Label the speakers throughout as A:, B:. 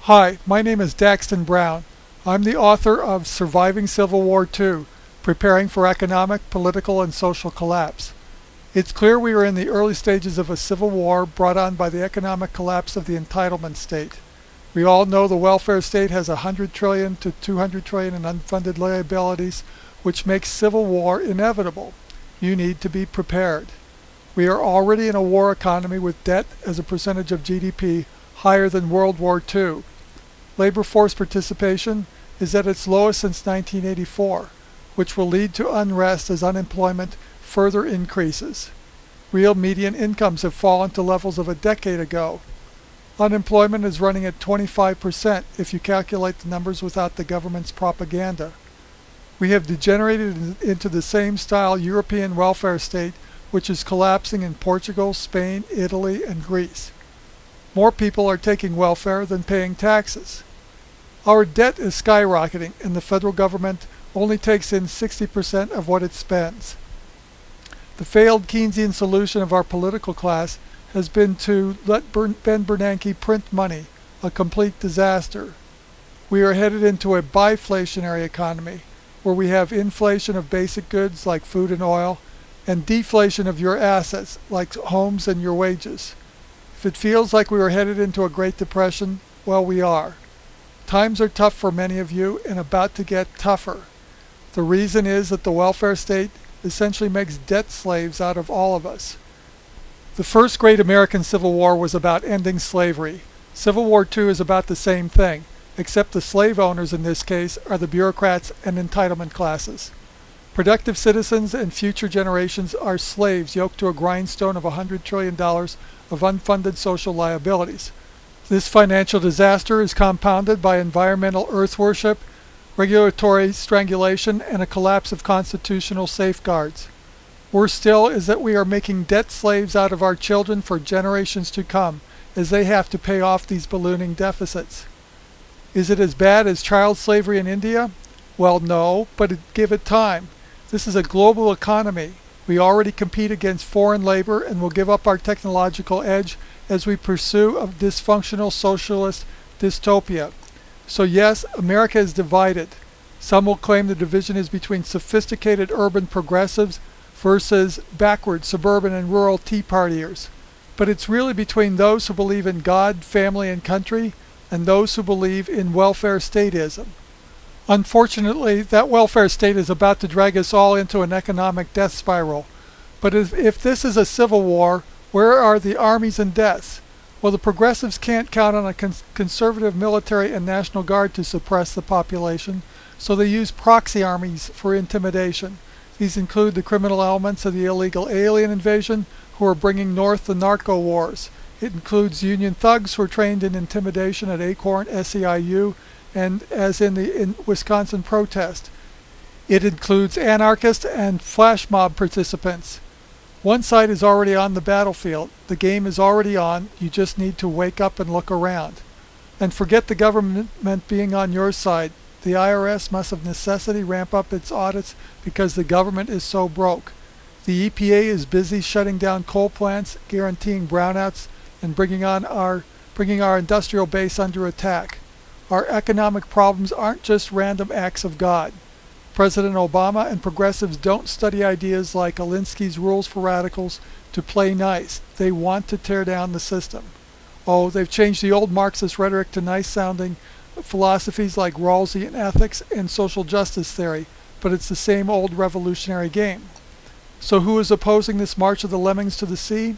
A: Hi, my name is Daxton Brown. I'm the author of Surviving Civil War II, Preparing for Economic, Political, and Social Collapse. It's clear we are in the early stages of a civil war brought on by the economic collapse of the entitlement state. We all know the welfare state has 100 trillion to 200 trillion in unfunded liabilities, which makes civil war inevitable. You need to be prepared. We are already in a war economy with debt as a percentage of GDP higher than World War II. Labor force participation is at its lowest since 1984, which will lead to unrest as unemployment further increases. Real median incomes have fallen to levels of a decade ago. Unemployment is running at 25% if you calculate the numbers without the government's propaganda. We have degenerated into the same style European welfare state which is collapsing in Portugal, Spain, Italy, and Greece. More people are taking welfare than paying taxes. Our debt is skyrocketing and the federal government only takes in 60% of what it spends. The failed Keynesian solution of our political class has been to let Ben Bernanke print money, a complete disaster. We are headed into a biflationary economy, where we have inflation of basic goods like food and oil, and deflation of your assets like homes and your wages. If it feels like we are headed into a Great Depression, well, we are. Times are tough for many of you and about to get tougher. The reason is that the welfare state essentially makes debt slaves out of all of us. The first great American Civil War was about ending slavery. Civil War II is about the same thing, except the slave owners in this case are the bureaucrats and entitlement classes. Productive citizens and future generations are slaves yoked to a grindstone of $100 trillion of unfunded social liabilities. This financial disaster is compounded by environmental earth worship, regulatory strangulation, and a collapse of constitutional safeguards. Worse still is that we are making debt slaves out of our children for generations to come, as they have to pay off these ballooning deficits. Is it as bad as child slavery in India? Well, no, but give it time. This is a global economy. We already compete against foreign labor and will give up our technological edge as we pursue a dysfunctional socialist dystopia. So yes, America is divided. Some will claim the division is between sophisticated urban progressives versus backward suburban and rural Tea Partiers. But it's really between those who believe in God, family, and country and those who believe in welfare statism. Unfortunately, that welfare state is about to drag us all into an economic death spiral. But if this is a civil war, where are the armies and deaths? Well, the progressives can't count on a conservative military and National Guard to suppress the population, so they use proxy armies for intimidation. These include the criminal elements of the illegal alien invasion who are bringing north the narco wars. It includes union thugs who are trained in intimidation at Acorn, SEIU, and as in the Wisconsin protest. It includes anarchists and flash mob participants. One side is already on the battlefield. The game is already on. You just need to wake up and look around. And forget the government being on your side. The IRS must of necessity ramp up its audits because the government is so broke. The EPA is busy shutting down coal plants, guaranteeing brownouts, and bringing our industrial base under attack. Our economic problems aren't just random acts of God. President Obama and progressives don't study ideas like Alinsky's rules for radicals to play nice. They want to tear down the system. Oh, they've changed the old Marxist rhetoric to nice-sounding philosophies like Rawlsian ethics and social justice theory, but it's the same old revolutionary game. So who is opposing this march of the lemmings to the sea?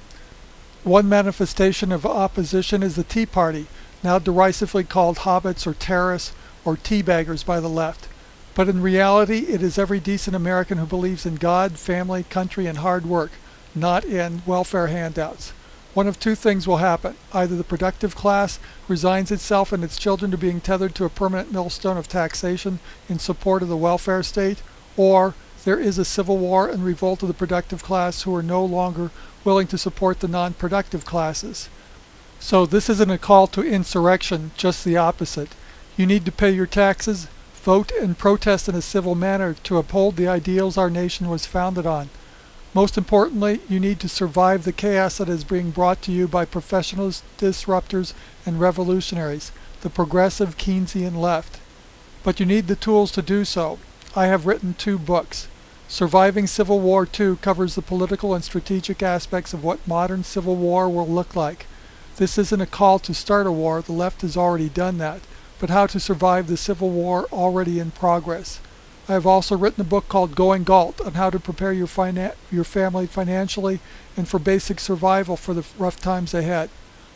A: One manifestation of opposition is the Tea Party, now derisively called hobbits or terrorists or teabaggers by the left. But in reality, it is every decent American who believes in God, family, country, and hard work, not in welfare handouts. One of two things will happen. Either the productive class resigns itself and its children to being tethered to a permanent millstone of taxation in support of the welfare state, or there is a civil war and revolt of the productive class who are no longer willing to support the non-productive classes. So this isn't a call to insurrection, just the opposite. You need to pay your taxes, vote, and protest in a civil manner to uphold the ideals our nation was founded on. Most importantly, you need to survive the chaos that is being brought to you by professionals, disruptors, and revolutionaries. the progressive Keynesian left. But you need the tools to do so. I have written 2 books. Surviving Civil War II covers the political and strategic aspects of what modern civil war will look like. This isn't a call to start a war, the left has already done that, but how to survive the civil war already in progress. I have also written a book called Going Galt on how to prepare your family financially and for basic survival for the rough times ahead.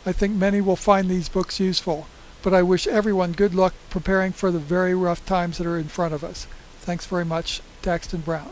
A: I think many will find these books useful, but I wish everyone good luck preparing for the very rough times that are in front of us. Thanks very much, Daxton Brown.